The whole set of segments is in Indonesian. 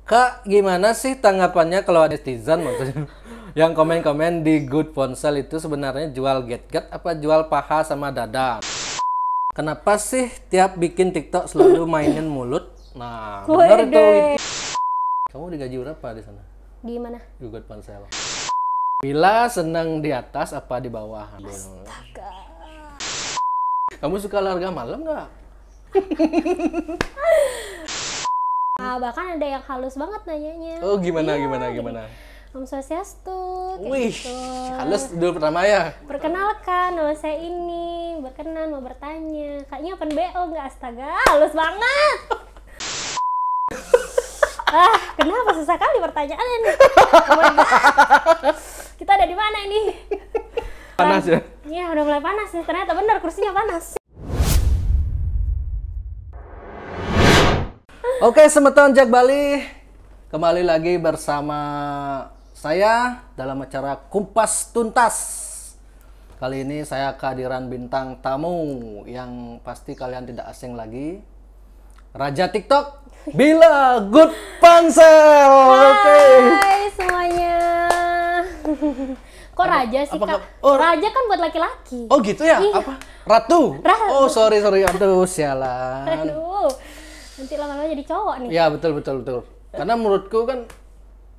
Kak, gimana sih tanggapannya kalau ada netizen maksudnya yang komen-komen di Good Ponsel itu sebenarnya jual get-get apa jual paha sama dada? Kenapa sih tiap bikin TikTok selalu mainin mulut? Nah, benar itu. Kamu digaji berapa di sana? Di mana? Di Good Ponsel. Bila senang di atas apa di bawah? Astaga. Kamu suka olahraga malam nggak? Bahkan ada yang halus banget nanyanya. Oh, gimana? Om Swastiastu. Wih, Gitu. halus dulu pertama ya. Perkenalkan, nama saya ini. Berkenan mau bertanya. Kayaknya open BO nggak? Astaga, halus banget. Kenapa susah kali pertanyaannya nih? Oh my God. Kita ada di mana ini? Panas ya? Iya, udah mulai panas nih. Ternyata benar kursinya panas. Oke, Semeton Jak Bali. Kembali lagi bersama saya dalam acara Kumpas Tuntas. Kali ini saya kehadiran bintang tamu yang pasti kalian tidak asing lagi. Raja TikTok, Bila Good Ponsel. Oke. Hai semuanya. Kok raja sih, Kak? Raja kan buat laki-laki. Oh gitu ya? Iya. Apa? Ratu? Ratu. Oh sorry. Aduh, sialan. Aduh. Nanti lama-lama jadi cowok nih. Ya betul. Karena menurutku kan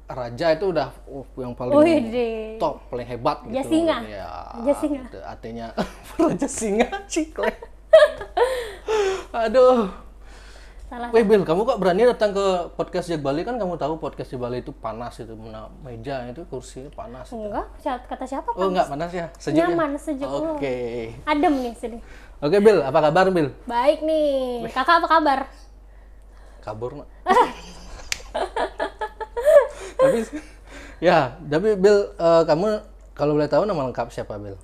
raja itu udah yang paling top, paling hebat gitu. Raja singa. Ya, Raja singa. Artinya raja singa, cikle. Aduh. Salah. Wih Bil, kamu kok berani datang ke podcast Jak Bali? Kan kamu tahu podcast Jak Bali itu panas itu, meja itu kursinya panas. Enggak, kata siapa? Oh enggak panas ya? Sejuk Nyaman, ya? sejuk. Oke. Adem nih sini. Oke Bil, apa kabar Bil? Baik nih. Kakak apa kabar? Kabur nak. tapi Bil, kamu kalau boleh tahu nama lengkap siapa Bil?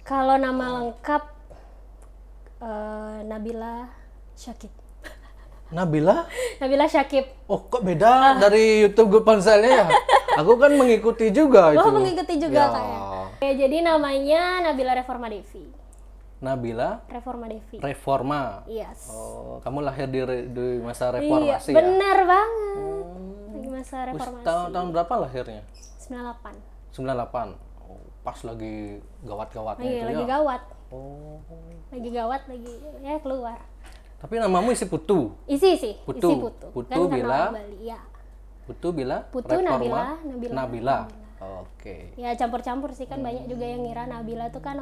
Kalau nama lengkap Nabila Syakib. Nabila? Nabila Syakib. Oh kok beda dari YouTube Good Ponselnya ya? Aku kan mengikuti juga itu. Oh mengikuti juga Ya. kayak. Oke, jadi namanya Nabila Reforma Devi. Nabila Reforma Devi. Reforma. Yes. Oh, kamu lahir di masa reformasi Iya, ya? benar banget. Di masa reformasi. Tahun berapa lahirnya? 98. 98. Oh, pas lagi gawat-gawatnya Iya, itu lagi ya? gawat. Oh. Lagi gawat, lagi ya keluar. Tapi namamu isi Putu. Isi Putu. isi Putu. Putu Kan karena Bila. orang Bali, ya. Putu Bila? Putu Reforma? Nabila. Nabila. Oke. Ya campur-campur sih kan banyak juga yang ngira Nabila tuh kan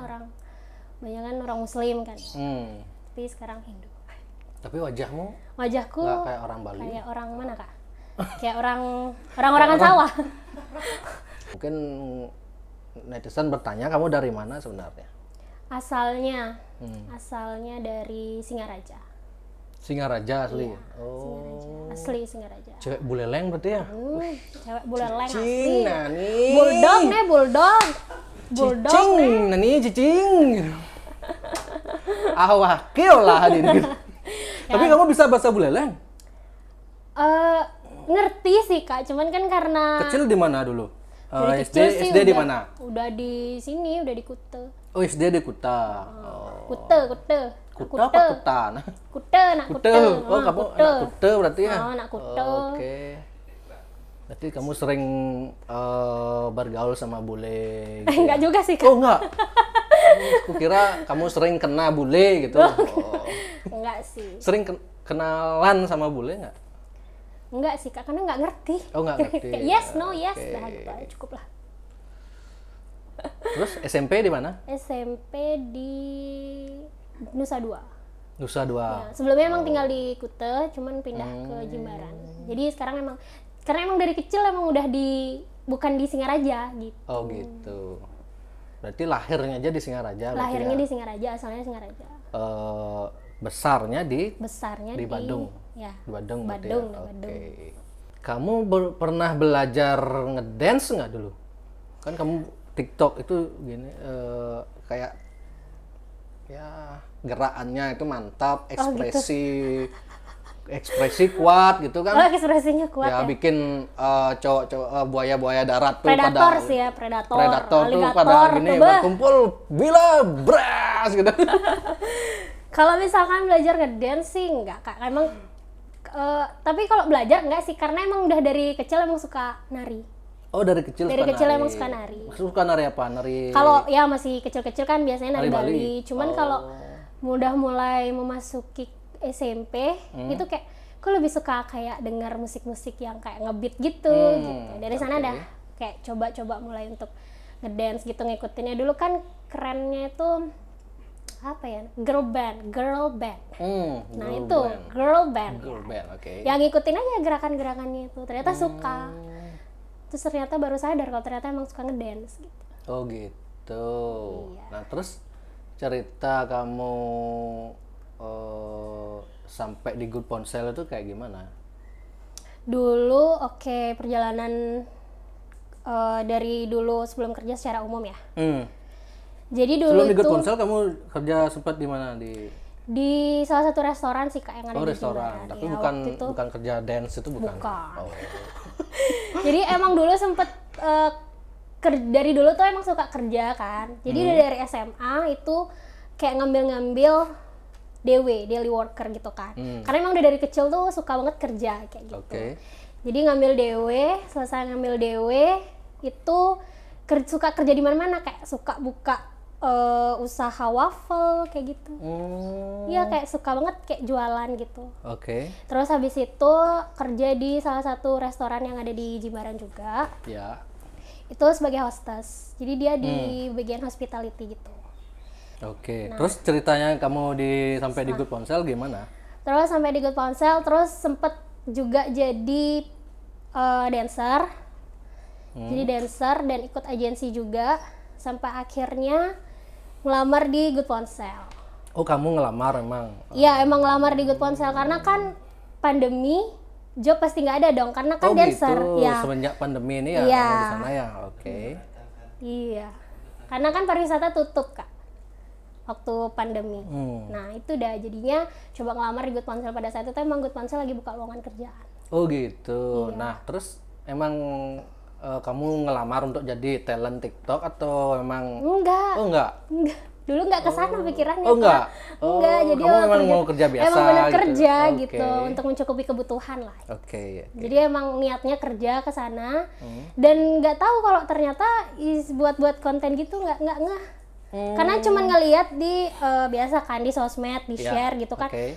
banyak kan orang Muslim kan. Tapi sekarang Hindu. Tapi wajahmu Wajahku nggak kayak orang Bali. kayak orang mana, Kak? Kayak orang-orangan sawah. Mungkin netizen bertanya kamu dari mana sebenarnya? Asalnya dari Singaraja. Singaraja asli. Iya, Oh. Asli Singaraja. Cewek buleleng berarti ya? Cewek buleleng asli. Cicing, nani. Bulldog. Cicing, nani cicing. Wakil lah ini. Tapi kamu bisa bahasa buleleng? Ngerti sih, Kak, cuman kan karena Kecil di mana dulu? dari kecil sih SD di mana? Udah di sini, udah di Kute. Oh, SD di Kuta. Oh. Kute. Kuta apa Kuta? Nah. Kute. Oh, kamu anak Kute berarti ya? Oh, anak Kute. Oke. Berarti kamu sering bergaul sama bule gitu. Enggak juga sih, Kak. Oh, enggak. Aku kira kamu sering kena bule gitu. Oh. Enggak sih. Sering kenalan sama bule enggak? Enggak sih, Kak, karena enggak ngerti. Oh, enggak ngerti. Kayak yes, no, yes. Oke. Nah, gitu aja cukup lah. Terus SMP di mana? SMP di Nusa Dua. Nusa Dua. Ya, sebelumnya emang tinggal di Kute, cuman pindah ke Jimbaran. Jadi sekarang karena emang dari kecil emang udah bukan di Singaraja gitu. Oh, gitu. Berarti lahirnya aja di Singaraja. Lahirnya di Singaraja, asalnya Singaraja. Besarnya di Besarnya Badung. Ya. Di Badung berarti Badung, ya? Badung. Oke. Kamu pernah belajar ngedance nggak dulu? Kan kamu TikTok itu gini kayak ya gerakannya itu mantap, ekspresi kuat gitu kan? Oh, ekspresinya kuat ya. Bikin cowok-cowok buaya-buaya darat tuh Predator pada sih ya, predator tuh pada gini tuh, berkumpul bila bras gitu. Kalau misalkan belajar ngedance sih enggak, Kak. Emang Tapi kalau belajar enggak sih, karena emang udah dari kecil emang suka nari. Oh, dari kecil Dari suka kecil nari. emang suka nari. Suka nari apa? Nari Kalau ya masih kecil-kecil kan biasanya nari Nari Bali. Bali. Cuman kalau udah mulai memasuki SMP itu kayak aku lebih suka kayak dengar musik-musik yang kayak ngebeat gitu gitu. Dari sana dah kayak coba-coba mulai untuk ngedance gitu, ngikutinnya. Dulu kan kerennya itu apa ya? Girl band. Nah, itu girl band. Girl band, oke. Yang ngikutin aja gerakan-gerakannya itu. Ternyata suka. Terus ternyata baru sadar kalau ternyata emang suka ngedance gitu. Oh gitu. Iya. Nah terus cerita kamu sampai di Good Ponsel itu kayak gimana? Dulu perjalanan dari dulu sebelum kerja secara umum ya. Jadi dulu Sebelum di Good itu Ponsel kamu kerja sempat di mana? di salah satu restoran sih Kak yang ada Oh, di restoran. Jimbaran. Tapi Ya, bukan waktu itu bukan kerja dance itu bukan. Bukan. Oh. Jadi emang dulu sempet dari dulu tuh emang suka kerja kan. Jadi udah dari SMA itu kayak ngambil-ngambil daily worker gitu kan. Karena emang udah dari kecil tuh suka banget kerja kayak gitu. Oke. Jadi ngambil DW, selesai ngambil DW itu suka kerja di mana-mana, kayak suka buka usaha waffle kayak gitu. Iya, kayak suka banget kayak jualan gitu. Oke. Terus habis itu kerja di salah satu restoran yang ada di Jimbaran juga. Ya. Itu sebagai hostess. Jadi dia di bagian hospitality gitu. Oke. Terus ceritanya kamu sampai di Good Ponsel gimana? Terus sampai di Good Ponsel, terus sempet juga jadi dancer. Jadi dancer dan ikut agensi juga sampai akhirnya ngelamar di Good Ponsel. Oh, kamu ngelamar emang? Iya, emang ngelamar di Good Ponsel karena kan pandemi, job pasti nggak ada dong karena kan Oh dancer. gitu. Ya. Semenjak pandemi ini ya Iya. kamu di sana ya. Oke. Iya. Karena kan pariwisata tutup, Kak. Waktu pandemi. Nah, itu udah jadinya coba ngelamar di Good Ponsel pada saat itu emang Good Ponsel lagi buka lowongan kerjaan. Oh gitu. Iya. Nah, terus emang kamu ngelamar untuk jadi talent TikTok atau emang Enggak. Oh enggak. Dulu nggak kesana pikirannya. Oh, enggak? Kak. Enggak, Oh, jadi kamu memang mau kerja biasa emang bener gitu? kerja Oke. gitu untuk mencukupi kebutuhan lah. Oke. Jadi emang niatnya kerja ke sana dan nggak tahu kalau ternyata buat konten gitu nggak ngeh. Karena cuman ngelihat di biasa kan di sosmed di Ya, share gitu kan. Oke.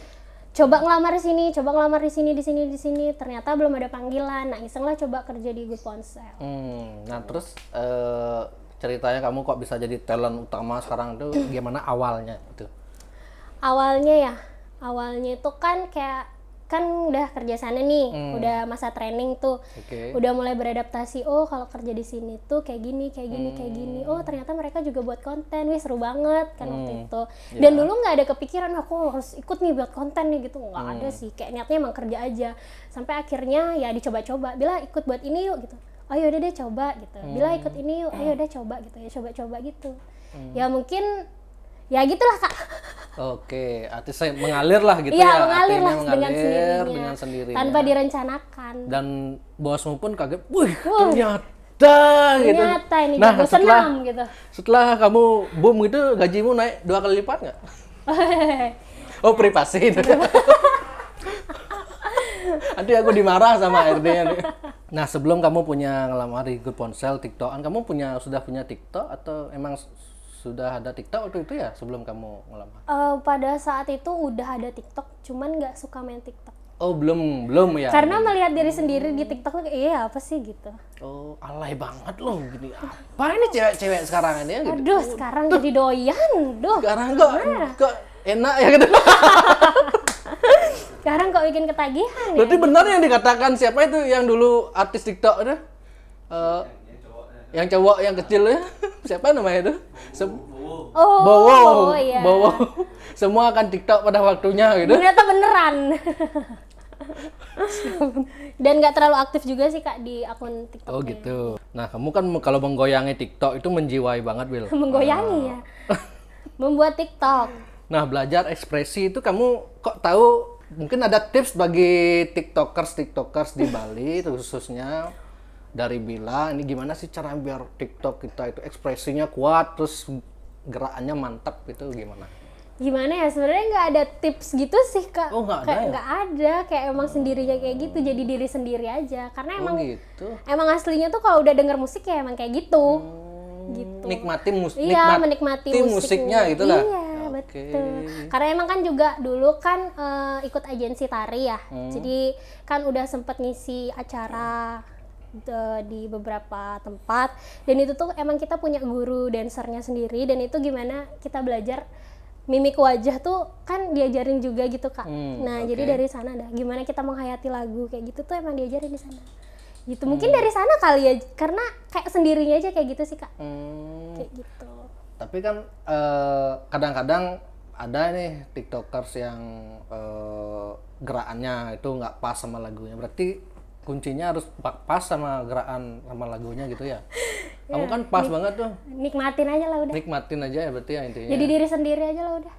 Coba ngelamar di sini, coba ngelamar di sini, ternyata belum ada panggilan. Nah, iseng lah coba kerja di Good Ponsel. Nah, terus ceritanya kamu kok bisa jadi talent utama sekarang itu gimana awalnya itu? Awalnya itu kan kan udah kerja sana nih, udah masa training tuh, Oke. udah mulai beradaptasi. Oh, kalau kerja di sini tuh kayak gini. Oh, ternyata mereka juga buat konten, wih seru banget kan waktu itu. Dan dulu nggak ada kepikiran aku harus ikut nih buat konten nih gitu, nggak ada sih. Kayak niatnya emang kerja aja. Sampai akhirnya ya dicoba-coba, bila ikut buat ini yuk gitu. Oh yaudah deh coba gitu. Bila ikut ini yuk, ayo udah coba gitu ya, coba-coba gitu. Ya mungkin ya gitulah Kak. Oke, artis saya mengalir lah gitu Iya, ya. mengalir artinya lah dengan sendirinya. dengan sendirinya. Tanpa direncanakan. Dan bosmu pun kaget, wih ternyata gitu. Ternyata ini Nah, jago senam gitu. setelah kamu boom gitu, gajimu naik 2 kali lipat nggak? Oh, privasi. Nanti aku dimarah sama RD-nya nih. Nah, sebelum kamu punya ngelamar di Good Ponsel TikTokan, kamu sudah punya TikTok atau emang sudah ada TikTok waktu itu ya sebelum kamu ngelamar? Pada saat itu udah ada TikTok, cuman nggak suka main TikTok. Oh, belum ya. Karena melihat diri sendiri di TikTok tuh kayak, iya apa sih gitu. Oh, alay banget loh gini. Apa ini cewek-cewek sekarang ini ya gitu? Aduh, sekarang jadi doyan, duh. Sekarang kok enak ya gitu. Sekarang kok bikin ketagihan ya. Berarti benar yang dikatakan siapa itu yang dulu artis TikTok itu? Yang cowok yang kecil ya. Siapa namanya itu? Bowo. Iya. Bowo. Semua akan TikTok pada waktunya gitu. Ternyata beneran. Dan nggak terlalu aktif juga sih Kak di akun TikTok. Oh gitu. Nah, kamu kan kalau menggoyangi TikTok itu menjiwai banget, Wil. Menggoyangi ya. Membuat TikTok. Nah, belajar ekspresi itu kamu kok tahu mungkin ada tips bagi tiktokers di Bali khususnya dari Bila, ini gimana sih cara biar TikTok kita itu ekspresinya kuat terus gerakannya mantap gitu gimana? Gimana ya, sebenarnya nggak ada tips gitu sih Kak. Oh, nggak ada Kayak ya? nggak ada, kayak emang sendirinya kayak gitu, jadi diri sendiri aja. Karena Oh emang gitu. emang aslinya tuh kalau udah denger musik ya emang kayak gitu. Gitu. Nikmati Iya, menikmati musiknya gitu lah. Iya, Oke. betul. Karena emang kan juga dulu kan ikut agensi tari ya. Jadi kan udah sempet ngisi acara di beberapa tempat, dan itu tuh emang kita punya guru dancernya sendiri, dan itu gimana kita belajar mimik wajah tuh kan diajarin juga gitu Kak. Nah, oke. jadi dari sana dah gimana kita menghayati lagu kayak gitu tuh emang diajarin di sana. Gitu. Mungkin dari sana kali ya, karena kayak sendirinya aja kayak gitu sih Kak. Kayak gitu. Tapi kan kadang-kadang ada nih tiktokers yang gerakannya itu nggak pas sama lagunya. Berarti kuncinya harus pas sama gerakan sama lagunya gitu ya. Kamu kan pas banget tuh. Nikmatin aja lah udah. Nikmatin aja ya berarti ya intinya. Jadi diri sendiri aja lah udah.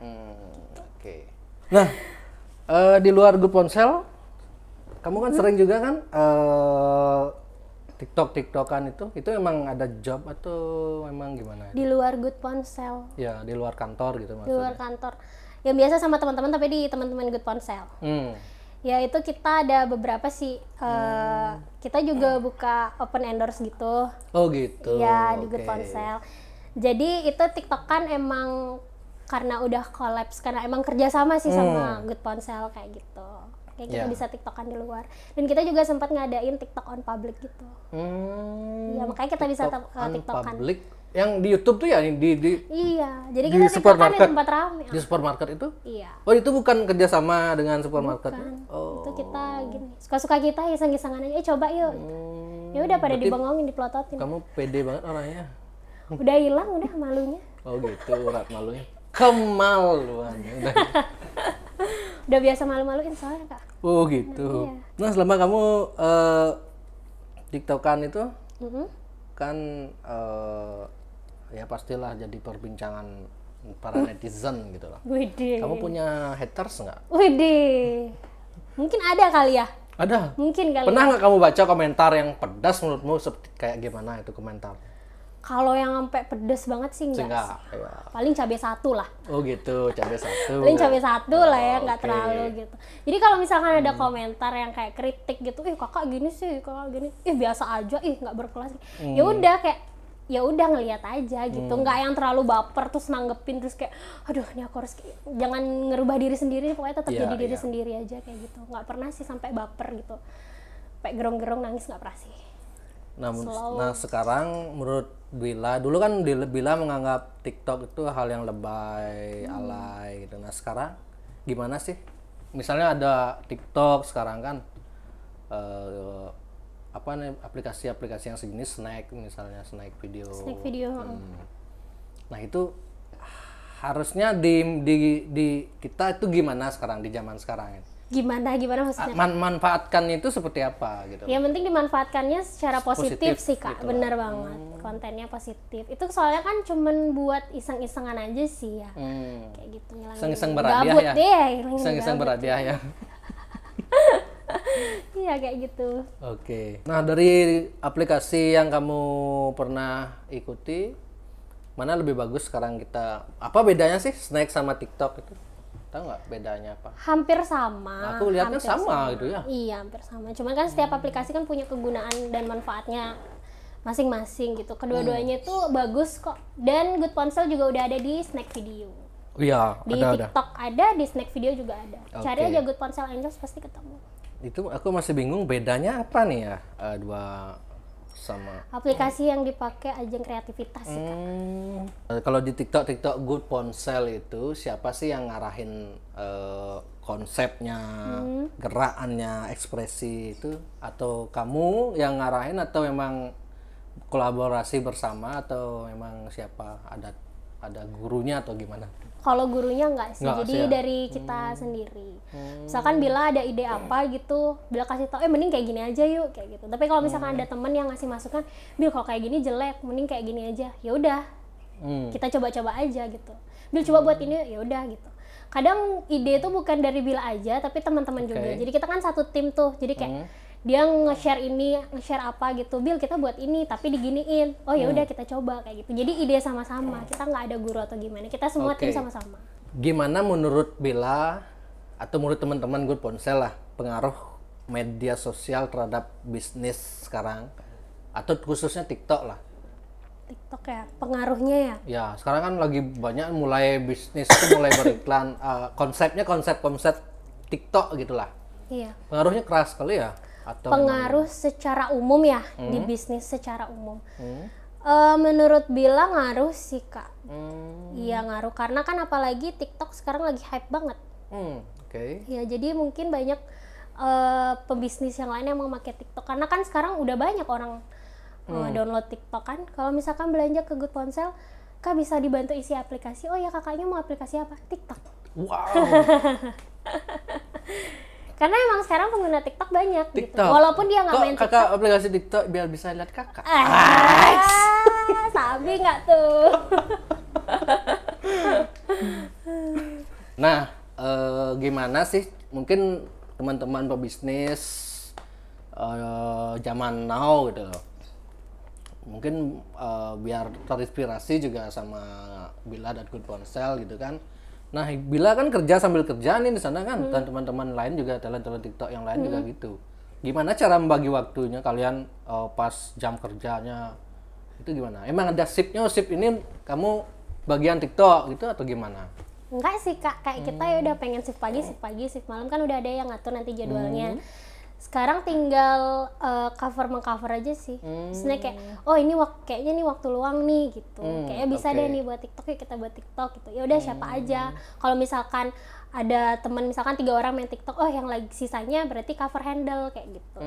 Oke. Nah, di luar grup ponsel, kamu kan sering juga kan TikTokan itu emang ada job atau memang gimana? Di luar Good Ponsel, Ya, di luar kantor gitu di maksudnya. luar kantor. Yang biasa sama teman-teman tapi di teman-teman Good Ponsel. Ya itu kita ada beberapa sih. Kita juga buka open endorse gitu. Oh gitu. Iya, di Good Oke. Ponsel. Jadi itu TikTokan emang karena udah collapse, karena emang kerjasama sih sama Good Ponsel kayak gitu. Kayak kita Ya. bisa TikTokan di luar. Dan kita juga sempat ngadain TikTok on public gitu. Iya, makanya kita bisa TikTokan. Public yang di YouTube tuh ya di Iya, jadi Di kita TikTokan di supermarket. tempat ramai. di supermarket itu? Iya. Oh, itu bukan kerjasama dengan supermarket? Kan. Oh. Itu kita gini, suka-suka kita iseng-isengan aja, coba yuk. Gitu. Ya udah pada dibengongin, dipelototin. Kamu pede banget orangnya. Udah hilang udah malunya. Oh gitu, urat malunya. Kemaluan. Udah. Udah biasa malu-maluin soalnya Kak. Oh gitu. Iya. Nah, selama kamu TikTokan itu kan ya pastilah jadi perbincangan para netizen gitu lah. Widih. Kamu punya haters nggak? Widih. Mungkin ada kali ya. Ada. Mungkin kali. Pernah nggak kamu baca komentar yang pedas menurutmu seperti kayak gimana itu komentar? Kalau yang sampai pedes banget sih enggak. Enggak. sih. Ya. Paling cabai satu lah. Oh gitu, cabai satu. Paling cabai satu lah ya, nggak oke. terlalu gitu. Jadi kalau misalkan ada komentar yang kayak kritik gitu, ih kakak gini sih, kakak gini, ih biasa aja, ih nggak berkelas. Ya udah kayak, ya udah ngelihat aja gitu, nggak yang terlalu baper terus nanggepin terus kayak, aduh ini aku harus jangan ngerubah diri sendiri, pokoknya tetap Iya, jadi diri iya. sendiri aja kayak gitu. Nggak pernah sih sampai baper gitu, sampai gerong-gerong nangis nggak pernah sih. Nah, sekarang menurut Bila, dulu kan Bila menganggap TikTok itu hal yang lebay, alay gitu. Nah, sekarang gimana sih? Misalnya ada TikTok sekarang kan apa nih aplikasi-aplikasi yang sejenis Snack, misalnya Snack video. Snack video. Nah, itu harusnya di kita itu gimana sekarang di zaman sekarang ini? Gimana maksudnya? Manfaatkan itu seperti apa gitu? Yang penting dimanfaatkannya secara positif, Positif sih Kak, gitu. bener banget. Kontennya positif. Itu soalnya kan cuman buat iseng-isengan aja sih ya. Kayak gitu ngilangin Iseng-iseng berhadiah gabut ya? deh, ngilangin Iseng-iseng gabut. berhadiah ya. Iya kayak gitu. Oke. Nah, dari aplikasi yang kamu pernah ikuti, mana lebih bagus sekarang kita? Apa bedanya sih Snack sama TikTok itu? Tahu nggak bedanya apa? Hampir sama. Aku lihatnya hampir sama gitu ya. Iya, hampir sama. Cuman kan setiap aplikasi kan punya kegunaan dan manfaatnya masing-masing gitu. Kedua-duanya itu bagus kok. Dan Good Ponsel juga udah ada di Snack Video. Iya, Di ada. TikTok ada, di Snack Video juga ada. Cari Oke. aja Good Ponsel Angels pasti ketemu. Itu aku masih bingung bedanya apa nih ya dua sama. Aplikasi yang dipakai ajang kreativitas sih. Kalau di TikTok Good Ponsel itu siapa sih yang ngarahin konsepnya, gerakannya, ekspresi itu? Atau kamu yang ngarahin atau memang kolaborasi bersama atau memang siapa ada gurunya atau gimana? Kalau gurunya enggak sih, Nggak jadi sih ya? dari kita sendiri. Misalkan Bila ada ide apa gitu, Bila kasih tau, mending kayak gini aja yuk, kayak gitu. Tapi kalau misalkan ada temen yang ngasih masukan, Bil kalau kayak gini jelek, mending kayak gini aja. Ya udah, kita coba-coba aja gitu. Bil coba buat ini, ya udah gitu. Kadang ide itu bukan dari Bila aja, tapi teman-teman juga. Jadi kita kan satu tim tuh, jadi kayak dia nge-share ini, nge-share apa gitu. Bil kita buat ini, tapi diginiin. Oh ya udah kita coba kayak gitu. Jadi ide sama-sama. Kita nggak ada guru atau gimana. Kita semua tim Oke. sama-sama. Gimana menurut Bella atau menurut teman-teman Good Ponsel lah pengaruh media sosial terhadap bisnis sekarang atau khususnya TikTok lah? TikTok ya, pengaruhnya ya. Ya sekarang kan lagi banyak mulai bisnis itu mulai beriklan, konsepnya konsep TikTok gitulah. Iya. Pengaruhnya keras kali ya? Atau Pengaruh secara umum ya, di bisnis secara umum. Menurut Bila ngaruh sih Kak. Iya ngaruh, karena kan apalagi TikTok sekarang lagi hype banget. Oke. Ya jadi mungkin banyak pebisnis yang lain yang mau pakai TikTok, karena kan sekarang udah banyak orang download TikTok kan. Kalau misalkan belanja ke Good Ponsel, Kak bisa dibantu isi aplikasi. Oh ya kakaknya mau aplikasi apa? TikTok. Wow. Karena emang sekarang pengguna TikTok banyak gitu. TikTok. Walaupun dia nggak Kok main TikTok. kakak aplikasi TikTok biar bisa lihat kakak? Sabi nggak tuh? Nah, gimana sih mungkin teman-teman pebisnis zaman now gitu loh. Mungkin biar terinspirasi juga sama Bila dan Good Ponsel gitu kan. Nah, Bila kan kerja sambil kerja nih di sana kan, dan teman-teman lain juga talent-talent TikTok yang lain juga gitu. Gimana cara membagi waktunya kalian pas jam kerjanya? Itu gimana? Emang ada shiftnya, shift ini kamu bagian TikTok gitu atau gimana? Enggak sih Kak, kayak kita ya udah pengen shift pagi, shift malam kan udah ada yang ngatur nanti jadwalnya. Sekarang tinggal mengcover aja sih. Sebenarnya kayak oh ini kayaknya nih waktu luang nih gitu. Kayaknya bisa deh nih buat TikTok, ya kita buat TikTok gitu. Ya udah siapa aja. Kalau misalkan ada teman misalkan 3 orang main TikTok, oh yang lagi sisanya berarti cover handle kayak gitu.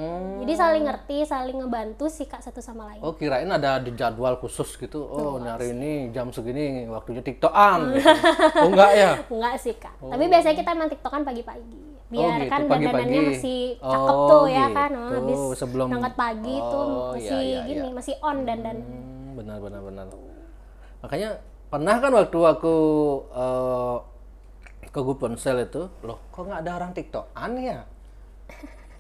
Jadi saling ngerti, saling ngebantu sih Kak satu sama lain. Oh, kirain ada di jadwal khusus gitu. Oh, hari ini jam segini waktunya TikTokan. Gitu. Oh, enggak ya? Enggak sih Kak. Tapi biasanya kita main TikTokan pagi-pagi. Biar gitu, kan pagi-pagi. dandanannya masih cakep tuh ya gitu. kan. Habis Sebelum berangkat pagi tuh masih iya, gini, iya. masih on dandan. Benar. Makanya pernah kan waktu aku ke Good Ponsel itu, loh kok nggak ada orang TikTok? Aneh ya?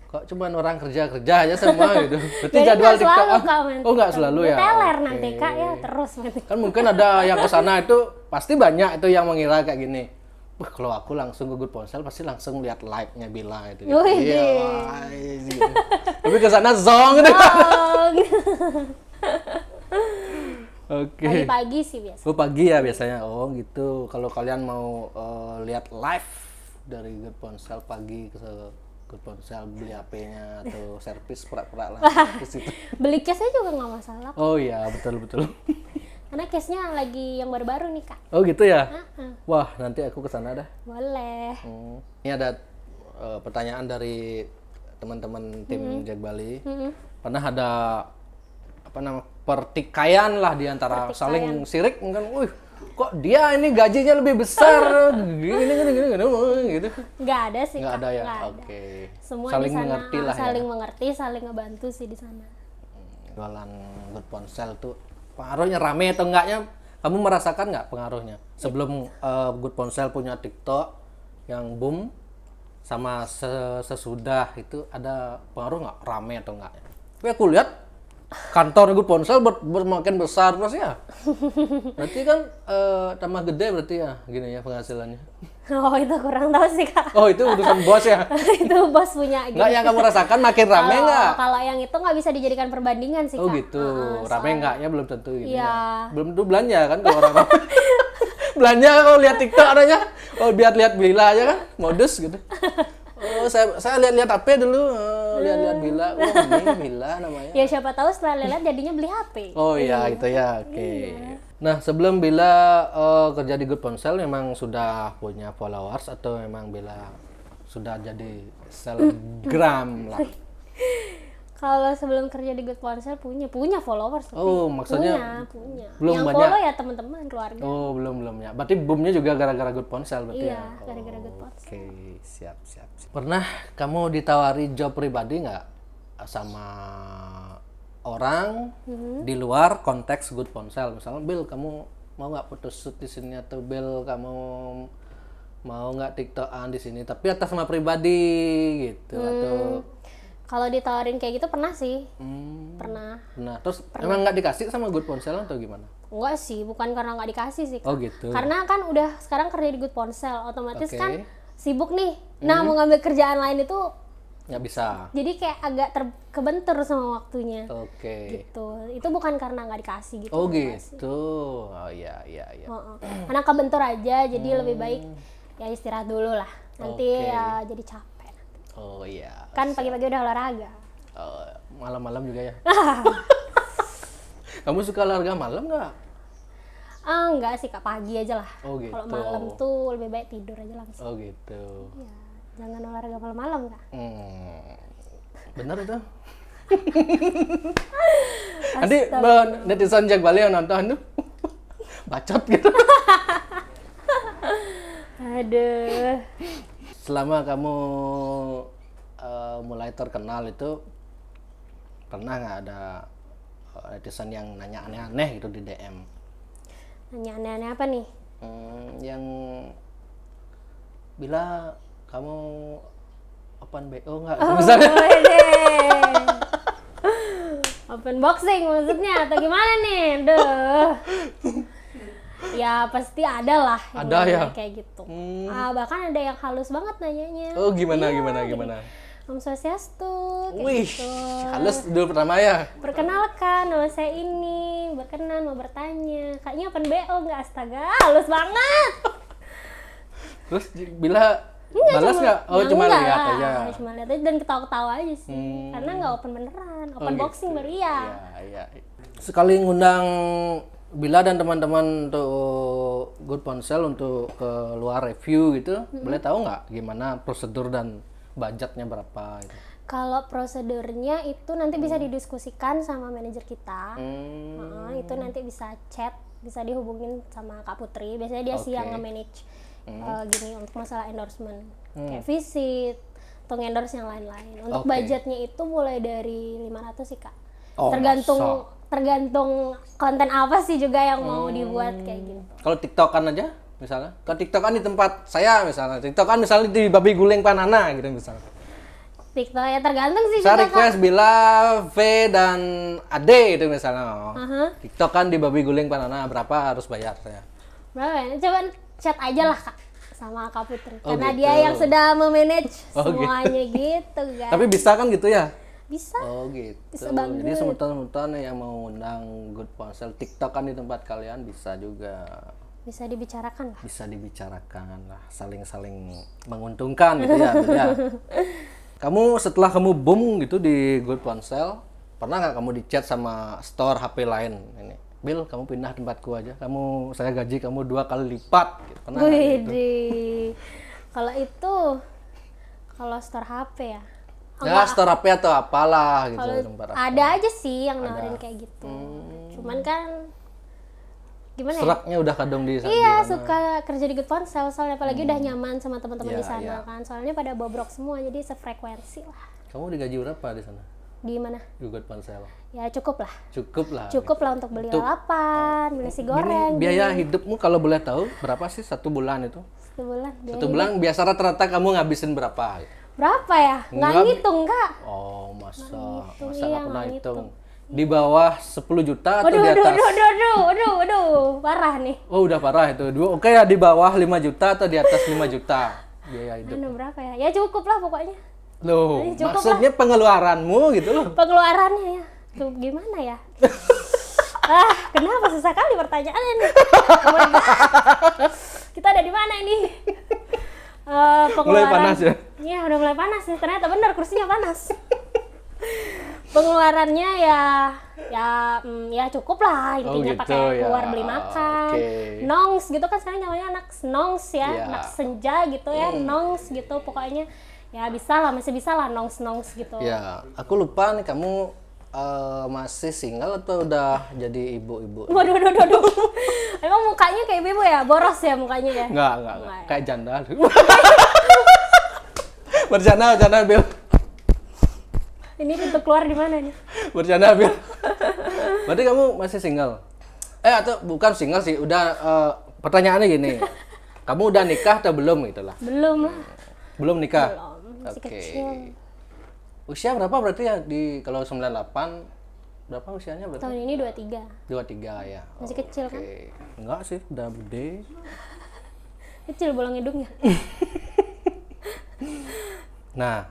Kok cuman orang kerja aja semua gitu. Berarti Jadi jadwal nggak TikTok. selalu, Kak, main Oh, nggak TikTok. selalu ya? Teler Oke. nanti Kak ya terus main TikTok. Kan mungkin ada yang ke sana itu pasti banyak itu yang mengira kayak gini. Wah, kalau aku langsung ke Good Ponsel pasti langsung lihat live-nya Bila itu. Gitu. Wih, Iya, deh. wah, gitu. Tapi ke sana zong gitu. Oke. Pagi-pagi sih biasa. Oh, pagi ya biasanya. Oh, gitu. Kalau kalian mau lihat live dari Good Ponsel pagi ke Good Ponsel beli HP-nya atau servis pura-pura lah ke situ. Beli case-nya juga nggak masalah. Oh iya, betul. Karena case-nya lagi yang baru-baru nih Kak. Oh, gitu ya? Wah, nanti aku ke sana dah. Boleh. Ini ada pertanyaan dari teman-teman tim Jack Bali. Pernah ada pertikaian lah di antara saling sirik kan. Wih, kok dia ini gajinya lebih besar gini gitu. Nggak ada sih Nggak Kak. ada ya. Nggak ada. Oke. Semua Saling di sana mengerti lah saling ya. mengerti, saling ngebantu sih di sana. Jualan Good Ponsel tuh pengaruhnya rame atau enggaknya? Kamu merasakan nggak pengaruhnya sebelum Good Ponsel punya TikTok yang boom sama sesudah itu ada pengaruh nggak, rame atau enggaknya? Tapi aku lihat kantor Good Ponsel makin besar terus ya. Berarti kan tambah gede berarti ya gini ya penghasilannya. Oh itu kurang tahu sih Kak. Oh itu urusan bos ya? Itu bos punya. Nggak yang kamu rasakan makin rame nggak? Kalau yang itu nggak bisa dijadikan perbandingan sih Kak. Oh gitu, rame nggaknya belum tentu gitu Iya. ya. Belum tentu belanja kan kalau orang rame. Belanja kalau lihat TikTok adanya, oh biar lihat Bila aja kan, modus gitu. Oh saya lihat-lihat HP dulu, lihat-lihat Bila, oh ini Bila namanya. Ya siapa tahu setelah lihat jadinya beli HP. Oh iya gitu ya, oke. Nah sebelum Bila kerja di Good Ponsel memang sudah punya followers atau memang Bila sudah jadi selebgram lah? Kalau sebelum kerja di Good Ponsel punya followers. Oh maksudnya punya. belum yang banyak. follow ya teman-teman keluarga. Oh belum ya. Berarti boomnya juga gara-gara Good Ponsel berarti Iya, ya. gara-gara Good Ponsel. Oke, siap. Pernah kamu ditawari job pribadi nggak sama orang di luar konteks Good Ponsel? Misalnya, Bill, kamu mau nggak photoshoot di sini atau Bill, kamu mau nggak TikTokan di sini? Tapi atas nama pribadi gitu atau Kalau ditawarin kayak gitu pernah sih. Hmm. Pernah. Nah, terus emang nggak dikasih sama Good Ponsel atau gimana? Enggak sih, bukan karena nggak dikasih sih, Kak. Oh gitu. Karena kan udah sekarang kerja di Good Ponsel, otomatis Oke. kan sibuk nih. Nah, mau ngambil kerjaan lain itu Nggak bisa. jadi kayak agak kebentur sama waktunya. Oke. Gitu. Itu bukan karena nggak dikasih gitu. Oh enggak sih. gitu. Oh iya iya iya. Heeh. Karena kebentur aja, jadi lebih baik ya istirahat dulu lah. Nanti Oke. ya jadi capek. Oh iya. Kan pagi-pagi udah olahraga. Oh, malam-malam juga ya. Kamu suka olahraga malam nggak? Ah, enggak sih, Kak, pagi aja lah. Oh gitu. Kalau malam tuh lebih baik tidur aja langsung. Oh gitu. Ya, jangan olahraga malam-malam, Kak. Bener itu. Nanti netizen Jak Bali yang nonton tuh bacot gitu. Aduh. Selama kamu mulai terkenal itu pernah nggak ada netizen yang nanya aneh-aneh gitu di DM? Nanya aneh-aneh apa nih? Yang bila kamu open BO nggak? Misalnya. Open boxing maksudnya atau gimana nih? Duh. Ya pasti ada lah yang Ada ya? nanya kayak gitu. Bahkan ada yang halus banget nanyanya. Oh gimana Iya, gimana jadi, gimana? Om Swastiastu, kayak Wih, gitu. halus dulu pertama ya. Perkenalkan, nama saya ini, berkenan mau bertanya. Kayaknya open BO nggak? Astaga, halus banget. Terus bila balas nggak? Oh cuma enggak lihat lah, aja. cuma lihat aja dan ketawa-ketawa aja sih. Karena nggak open beneran, open gitu. boxing baru iya. Iya. Sekali ngundang Bila dan teman-teman untuk Good Ponsel untuk ke luar review gitu, boleh tahu nggak gimana prosedur dan budgetnya berapa? Gitu. Kalau prosedurnya itu nanti bisa didiskusikan sama manajer kita. Itu nanti bisa chat, bisa dihubungin sama Kak Putri. Biasanya dia sih yang nge-manage gini untuk masalah endorsement, kayak visit, atau endorse yang lain-lain. Untuk budgetnya itu mulai dari 500 sih, Kak. Oh, tergantung konten apa sih juga yang mau dibuat kayak gitu. Kalau TikTokan aja misalnya, kalau TikTokan di tempat saya misalnya, TikTokan misalnya di Babi Guling Panana gitu misalnya. TikTok ya tergantung sih Saya juga, request Kak. Bila, V dan Ade itu misalnya. TikTokan di Babi Guling Panana berapa harus bayar saya? Berapa ya? Coba chat aja lah, Kak, sama Kak Putri. Oh, karena gitu. dia yang sudah memanage Oh, semuanya gitu, guys. Tapi bisa kan gitu ya? Bisa. Oh gitu. Bisa banget. Jadi semutan yang mau undang Good Ponsel TikTokan di tempat kalian bisa juga. Bisa dibicarakan lah. Bisa dibicarakan lah, saling-saling menguntungkan gitu ya, Bil, ya. Kamu setelah kamu boom gitu di Good Ponsel, pernah nggak kamu di chat sama store HP lain ini? Bil, kamu pindah tempatku aja. Saya gaji kamu 2 kali lipat. Gitu. Pernah nggak gitu? Widih. Kalau store HP ya. Ya, store HP atau apalah gitu Kalau tempat apa. ada aja sih yang nawarin kayak gitu. Cuman kan gimana ya? Seraknya udah kadung di sana. Iya, suka kerja di Good Ponsel soalnya, apalagi udah nyaman sama teman-teman Iya, di sana iya. kan. Soalnya pada bobrok semua, jadi sefrekuensi lah. Kamu digaji berapa di sana? Di mana? Di Good Ponsel. Ya cukup lah. Cukup lah. Untuk beli lalapan, beli nasi goreng. Gini, biaya hidupmu kalau boleh tahu berapa sih 1 bulan itu? Sebulan. 1 bulan biasa rata-rata kamu ngabisin berapa? Berapa ya? Nggak ngitung, Kak. Oh, masa ngitung, nggak iya, pernah nggak hitung. Di bawah 10 juta atau Waduh, di atas? waduh, parah nih. Oh, udah parah itu. Oke ya, di bawah 5 juta atau di atas 5 juta biaya hidup. Berapa ya? Ya cukup lah pokoknya. Loh, cukup maksudnya pengeluaranmu gitu loh. Pengeluarannya ya. Tuh gimana ya? Kenapa susah kali pertanyaannya nih? Oh my God. Kita ada di mana ini? Mulai panas ya? Iya, udah mulai panas ya. Ternyata benar kursinya panas. Pengeluarannya ya cukup lah intinya, gitu pakai ya. keluar beli makan, Oke. nongs gitu kan sekarang namanya anak nongs ya, Iya. anak senja gitu ya, nongs gitu pokoknya ya masih bisa lah nongs gitu. Ya, aku lupa nih kamu masih single atau udah jadi ibu-ibu? Waduh. Emang mukanya kayak ibu ya? Boros ya mukanya ya? Enggak. Kayak janda. Bercanda, Bil. Ini pintu keluar di mana nih? Bercanda, Bil. Berarti kamu masih single? Atau bukan single sih, udah pertanyaannya gini. Kamu udah nikah atau belum gitu lah? Belum lah. Belum nikah? Belum, masih Oke. kecil. Usia berapa berarti ya di kalau 98 berapa usianya berarti? Tahun ini 23. 23 ya. Masih kecil kan? Oke. Enggak sih, udah gede. Kecil bolong hidungnya. Nah,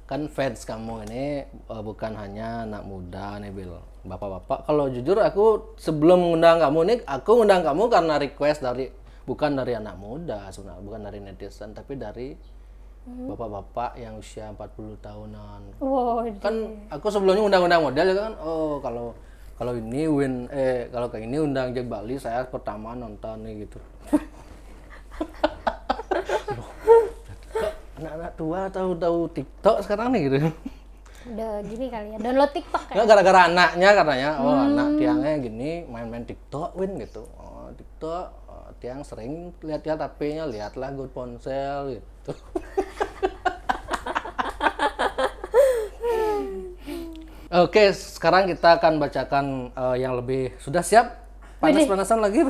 kan fans kamu ini bukan hanya anak muda nih Bil, bapak-bapak. Kalau jujur aku sebelum mengundang kamu nih, aku ngundang kamu karena request dari bukan dari anak muda sebenarnya, bukan dari netizen, tapi dari bapak-bapak yang usia 40 tahunan. Wow. Kan aku sebelumnya undang-undang model kan, oh kalau ini kalau kayak ini undang Jack Bali saya pertama nonton nih gitu. Anak-anak tua tahu TikTok sekarang nih gitu. Udah gini kali ya, download TikTok kan? Nggak gara-gara anaknya katanya, anak tiangnya gini main-main TikTok win gitu. Oh TikTok, tiang sering lihat-lihat HP-nya, lihatlah good ponsel gitu. Oke, sekarang kita akan bacakan yang lebih. Sudah siap? Panas-panasan lagi?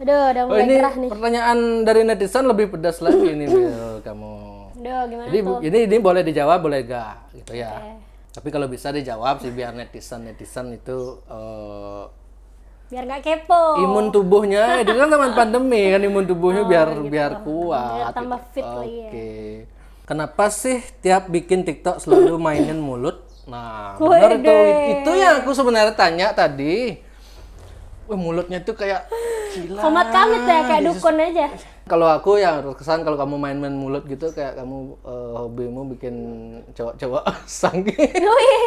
Aduh, udah mulai ini gerah nih. pertanyaan dari netizen lebih pedas lagi ini Bil, kamu. Aduh, gimana Jadi tuh? ini boleh dijawab boleh gak gitu ya. Oke. Tapi kalau bisa dijawab sih biar netizen itu Biar nggak kepo. imun tubuhnya itu kan zaman pandemi kan imun tubuhnya biar kuat. Biar tambah gitu. fit lagi ya. Oke. Kenapa sih tiap bikin TikTok selalu mainin mulut? Nah, benar itu yang aku sebenarnya tanya tadi. Wah, mulutnya tuh kayak gila. Komat kamit ya, kayak dukun aja. Kalau aku yang kesan kalau kamu main-main mulut gitu kayak kamu hobimu bikin cowok-cowok sange. Wih.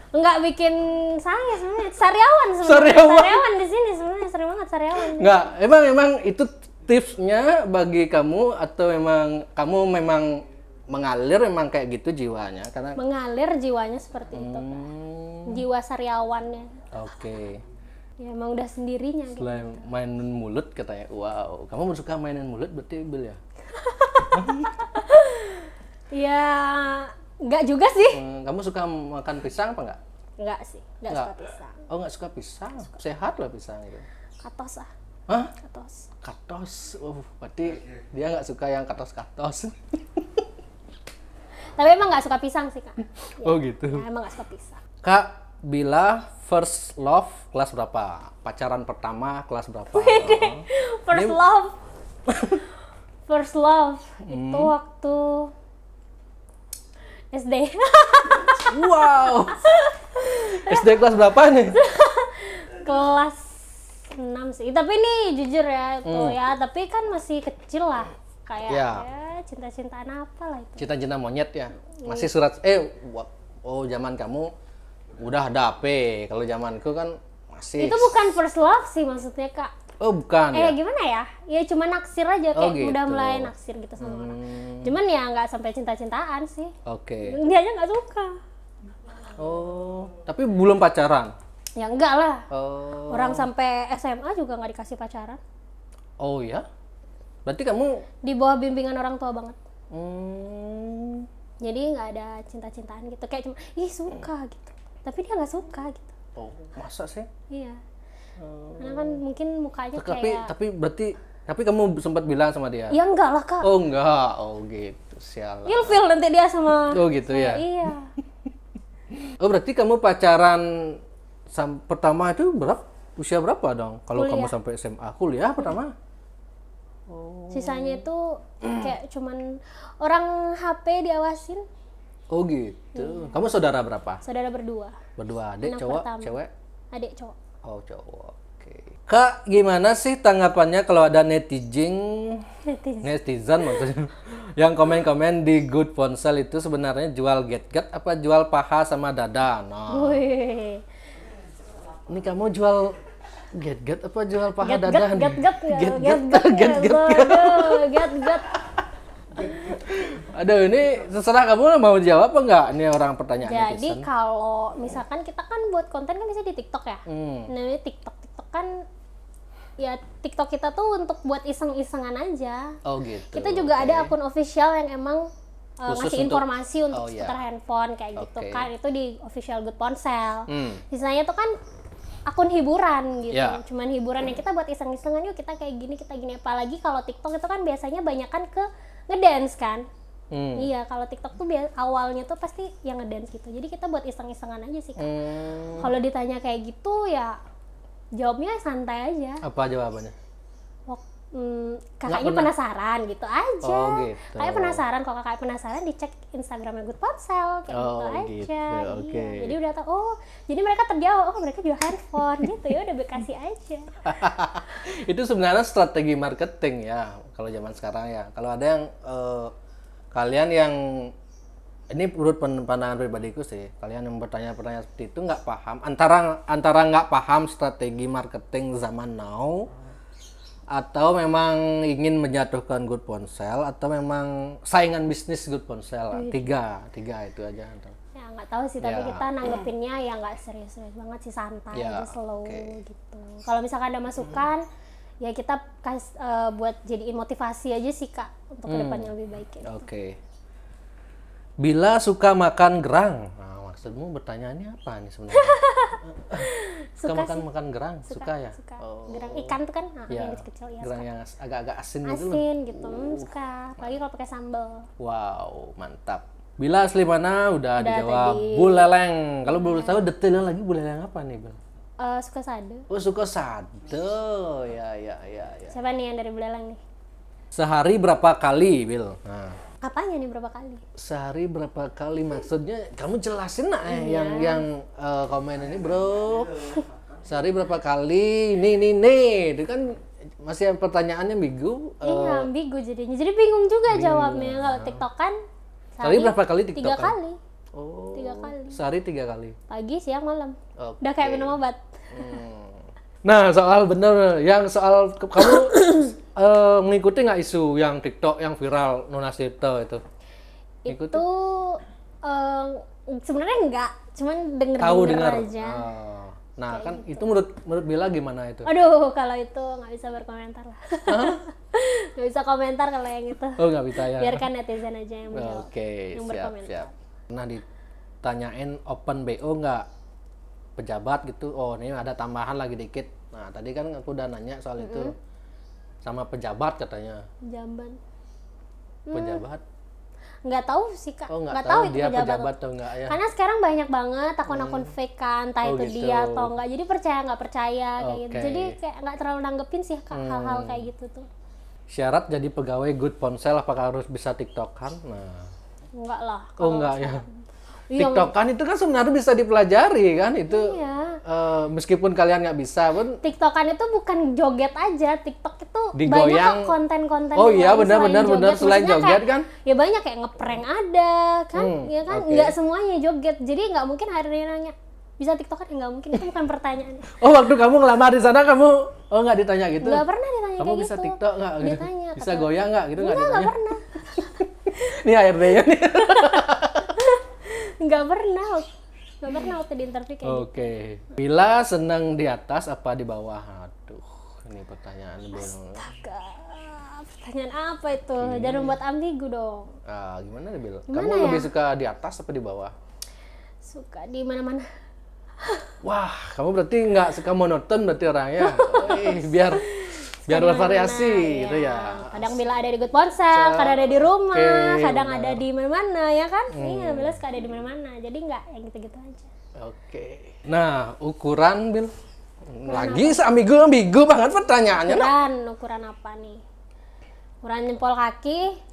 Enggak bikin saya sebenarnya. Sariawan sebenarnya. Sariawan. Sariawan di sini sebenarnya sering banget sariawan. Enggak, emang itu tipsnya bagi kamu atau kamu memang mengalir memang kayak gitu jiwanya karena Mengalir jiwanya seperti itu. Jiwa sariawannya. Oke. Ya emang udah sendirinya gitu. Selain mainin mulut katanya, wow, kamu suka mainin mulut berarti Bil ya? Ya enggak juga sih. Kamu suka makan pisang apa enggak? Enggak sih, enggak Enggak. suka pisang. Oh nggak suka pisang, sehat lah pisang itu. Katos ah, Hah? katos. Katos, berarti dia nggak suka yang katos-katos. Tapi emang nggak suka pisang sih kak. Oh gitu. Ya, emang nggak suka pisang. Kak, bila first love kelas berapa? Pacaran pertama kelas berapa? First love. First love itu waktu SD. Wow. SD kelas berapa nih? Kelas 6 sih. Tapi nih jujur ya itu ya, tapi kan masih kecil lah. Kayak Ya. ya cinta-cintaan apa lah itu. Cinta-cinta monyet ya. Masih surat zaman kamu udah ada HP. Kalau zamanku kan masih. Itu bukan first love sih maksudnya kak. Oh, bukan ya. Gimana ya? Ya cuma naksir aja kayak gitu. udah mulai naksir gitu sama orang. Cuman ya nggak sampai cinta-cintaan sih. Oke. Dia aja nggak suka. Oh, tapi belum pacaran. Ya enggak lah. Oh. Orang sampai SMA juga nggak dikasih pacaran. Oh ya. Berarti kamu Di bawah bimbingan orang tua banget. hmm, Jadi nggak ada cinta-cintaan gitu. Kayak cuma, ih suka gitu. Tapi dia nggak suka gitu. oh, masa sih? Iya. Karena kan mungkin mukanya Tapi kayak. tapi kamu sempat bilang sama dia? Ya enggak lah kak. Oh enggak, oh gitu, sialan. Ilfil nanti dia sama. Oh gitu ya. Iya. Oh berarti kamu pacaran pertama itu usia berapa dong? Kalau Kuliah. kamu sampai SMA, kuliah pertama? Sisanya itu kayak cuman orang HP diawasin. Oh gitu. Kamu saudara berapa? Saudara berdua. Berdua, adik, Anak cowok, pertama. cewek? Adik cowok. Oh cowok. Oke. Kak, gimana sih tanggapannya kalau ada netizen maksudnya yang komen-komen di Good Ponsel itu sebenarnya jual get-get apa jual paha sama dada? Nah, Wih. ini kamu jual get-get apa jual paha Get dada? get get ya. Get get. Aduh, ini terserah kamu mau jawab apa enggak? Ini orang pertanyaan Jadi netizen. kalau misalkan kita kan buat konten kan bisa di TikTok ya. Hmm. Nah, ini TikTok kan ya TikTok kita tuh untuk buat iseng-isengan aja. Oh gitu. Kita juga ada akun official yang emang Khusus ngasih untuk- informasi untuk Oh, iya. seputar handphone kayak gitu Oke. kan. Itu di official Good Ponsel. Hmm. Sisanya tuh kan akun hiburan gitu. Ya. Cuman hiburan yang kita buat iseng-isengan, yuk kita kayak gini, kita gini. Apalagi kalau TikTok itu kan biasanya banyakan ke ngedance kan. Iya, kalau TikTok tuh awalnya tuh pasti yang ngedance gitu. Jadi kita buat iseng-isengan aja sih, Kak. Kalau ditanya kayak gitu ya jawabnya santai aja. Apa jawabannya? Kakaknya penasaran gitu aja. Oh, gitu. Kakak penasaran, kalau kakak penasaran dicek Instagramnya Good Ponsel kayak gitu aja. Oke. Iya. Jadi udah tahu, oh jadi mereka terjawab, oh mereka jual handphone gitu ya, udah bekasih aja. Itu sebenarnya strategi marketing ya kalau zaman sekarang ya. Kalau ada yang kalian yang ini menurut pandangan pribadiku sih, kalian yang bertanya-pertanyaan seperti itu nggak paham antara nggak paham strategi marketing zaman now, atau memang ingin menjatuhkan Good Ponsel, atau memang saingan bisnis Good Ponsel. Tiga itu aja. Ya nggak tahu sih, tapi kita nanggepinnya ya nggak serius-serius banget sih, santai aja, slow gitu. Kalau misalkan ada masukan, ya kita buat jadiin motivasi aja sih, Kak, untuk kedepannya lebih baik. Gitu. Oke. Bila suka makan gerang, nah, maksudmu bertanyaannya apa nih sebenarnya? suka makan gerang, suka ya? Suka. Gerang ikan tuh kan, yang kecil-kecil ya. Gerang suka. yang agak-agak asin gitu loh. Asin gitu, suka. Apalagi kalau pakai sambal. Wow, mantap. Bila asli mana? Udah dijawab. Buleleng. Kalau boleh tahu detailnya lagi, buleleng apa nih, Bel? Suka sade. Oh, suka sade. Ya. Siapa nih yang dari Buleleng nih? Sehari berapa kali, Bil? Nah. Apanya nih berapa kali? Sehari berapa kali, maksudnya kamu jelasin lah yang komen ini, Bro. Sehari berapa kali? Nih. Itu kan masih pertanyaannya ambigu. Iya, ambigu jadinya. Jadi bingung juga jawabnya. Kalau TikTok kan sehari berapa kali TikTok? 3 kali. Oh. 3 kali. Sehari 3 kali. Pagi, siang, malam. Okay. Udah kayak minum obat. Nah, soal kamu mengikuti nggak isu yang TikTok yang viral Nona Sipto itu? Itu sebenarnya enggak, cuman denger aja. Nah, kan gitu. Itu menurut Bila gimana itu? Aduh, kalau itu nggak bisa berkomentar lah. Nggak bisa komentar kalau yang itu. Oh, nggak bisa ya. Biarkan netizen aja yang menjawab. Oke, yang siap. Pernah ditanyain open BO nggak pejabat gitu? Oh, ini ada tambahan lagi dikit. Nah, tadi kan aku udah nanya soal itu sama pejabat katanya. Pejabat? Nggak tahu sih, Kak. Oh, nggak tahu itu dia pejabat atau enggak ya? Karena sekarang banyak banget akun-akun fake kan, entah itu gitu. dia atau enggak. Jadi percaya nggak percaya kayak gitu. Jadi kayak nggak terlalu nanggepin sih, Kak, hal-hal kayak gitu tuh. Syarat jadi pegawai Good Ponsel apakah harus bisa TikTokan? Nah. Enggak lah. Oh, enggak ya. TikTokan itu kan sebenarnya bisa dipelajari kan itu. Iya. Meskipun kalian nggak bisa pun. TikTokan itu bukan joget aja, TikTok itu digoyang. Banyak kok konten-konten. Oh iya, benar selain joget kan? Ya banyak kayak ngeprank ada kan, ya kan? Nggak semuanya joget, jadi nggak mungkin hari ini nanya bisa TikTokan, nggak mungkin, itu bukan pertanyaan. Oh, waktu kamu ngelamar di sana kamu nggak ditanya gitu? Nggak pernah ditanya kamu kayak bisa gitu. TikTok nggak? Ditanya. Bisa goyang nggak gitu? Nggak pernah. Ini HRD-nya nih. Nggak pernah waktu di interview kayak gitu. Oke. Bila senang di atas apa di bawah? Aduh, ini pertanyaan Astaga, pertanyaan apa itu? Jangan membuat ambigu dong. Gimana nih, Bil? Kamu lebih suka di atas apa di bawah? Suka di mana-mana. Wah, kamu berarti nggak suka monoton berarti orangnya. biar bervariasi gitu ya. Kadang Bila ada di Good Ponsel, kadang ada di rumah, kadang ada di mana-mana ya kan? Iya, Bila suka ada di mana-mana. Jadi nggak yang gitu-gitu aja. Oke. Nah, ukuran, Bil. Lagi ambigu banget pertanyaannya. Ukuran apa nih? Ukuran jempol kaki.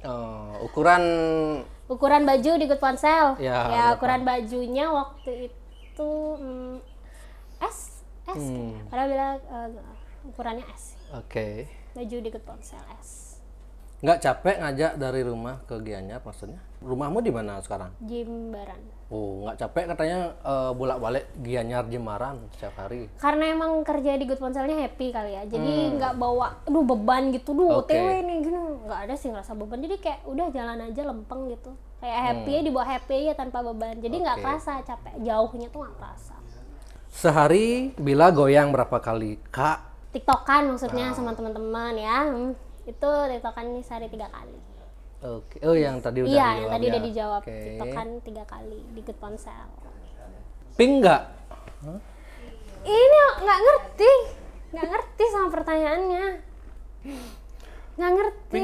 Ukuran baju di Good Ponsel. Ya ukuran bajunya waktu itu S. Padahal Bila ukurannya S. Oke. Baju di Good Ponsel S. Nggak capek ngajak dari rumah ke Gianyar maksudnya? Rumahmu di mana sekarang? Jimbaran. Oh, nggak capek katanya bolak-balik Gianyar Jimbaran setiap hari? Karena emang kerja di Good Ponselnya happy kali ya. Jadi nggak bawa, beban gitu, OTW nih gini. Nggak ada sih ngerasa beban. Jadi kayak udah jalan aja lempeng gitu. Kayak happy ya, dibawa happy ya tanpa beban. Jadi nggak kerasa capek. Jauhnya tuh nggak kerasa. Sehari Bila goyang berapa kali, Kak? TikTokan maksudnya sama teman-teman ya. Itu TikTokan ini sehari 3 kali. Oke. Oh, yang tadi udah dijawab. Iya, dijawab. yang tadi udah dijawab. TikTokan 3 kali di Good Ponsel. Pink nggak? Ini nggak ngerti sama pertanyaannya. Nggak ngerti.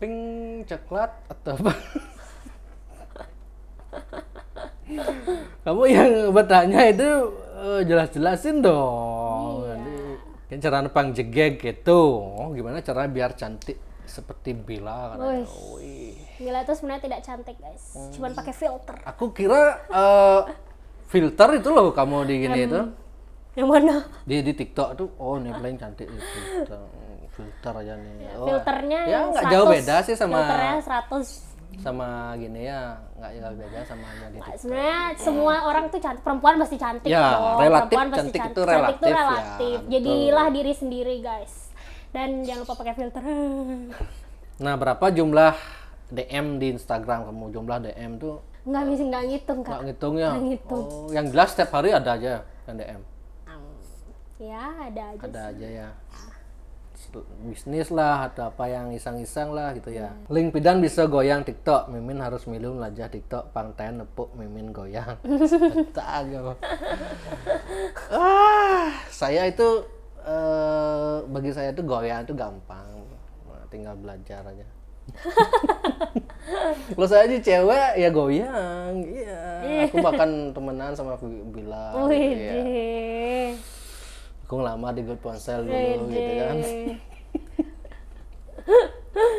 Pink coklat atau apa? Kamu yang bertanya itu jelas-jelasin dong. Kan cara nepang jegeg gitu. Oh, gimana cara biar cantik seperti Bila katanya. Wih. Bila tuh sebenarnya tidak cantik guys, cuman pakai filter. Aku kira filter itu loh kamu di gini itu. Yang mana? Di TikTok tuh, oh ini paling cantik nih, filter aja nih. Oh, Filternya ya nggak 100. jauh beda sih Filternya 100. sama gini ya, nggak jauh beda sama yang di TikTok. Sebenarnya semua orang tuh cantik, perempuan pasti cantik Ya, dong. relatif, Perempuan pasti cantik itu Cantik tuh relatif ya, relatif. betul. Jadilah diri sendiri guys. Dan jangan lupa pakai filter. Nah, berapa jumlah DM di Instagram kamu? Jumlah DM tuh Nggak bisa nggak ngitung kak. nggak ngitung ya? Nggak ngitung. Oh, yang jelas setiap hari ada aja yang DM. Ya ada aja. Ada aja ya. Bisnis lah atau apa yang iseng-iseng lah gitu ya. Link pidan bisa goyang TikTok, Mimin harus milih melajah TikTok pangten nepuk Mimin goyang. Astaga. Saya itu bagi saya itu goyang itu gampang. Tinggal belajar aja. Kalau saya aja cewek ya goyang. Iya. Aku bahkan temenan sama Bila. Wih, Gitu ya. Aku lama di Good Ponsel dulu gitu kan.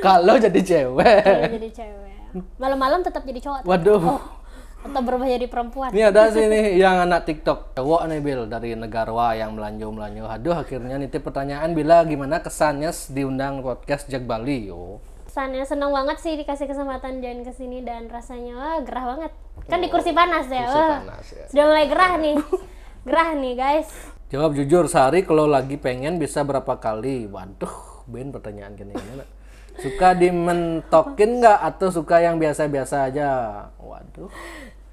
Kalau jadi cewek. Jadi cewek. Malam-malam tetap jadi cowok. Waduh. Atau berubah jadi perempuan. Ini ada sih nih yang anak TikTok cowok nih Bil dari Negarwa yang melanjut. Aduh akhirnya nitip pertanyaan Bila gimana kesannya diundang podcast Jak Bali. Oh. Kesannya seneng banget sih dikasih kesempatan join ke sini dan rasanya wah gerah banget. Kan di kursi panas ya. Kursi Wah, panas ya. sudah mulai gerah nih. Gerah nih guys. Jawab jujur sehari kalau lagi pengen bisa berapa kali? Waduh, Ben pertanyaan gini nak. Suka dimentokin nggak atau suka yang biasa-biasa aja? Waduh.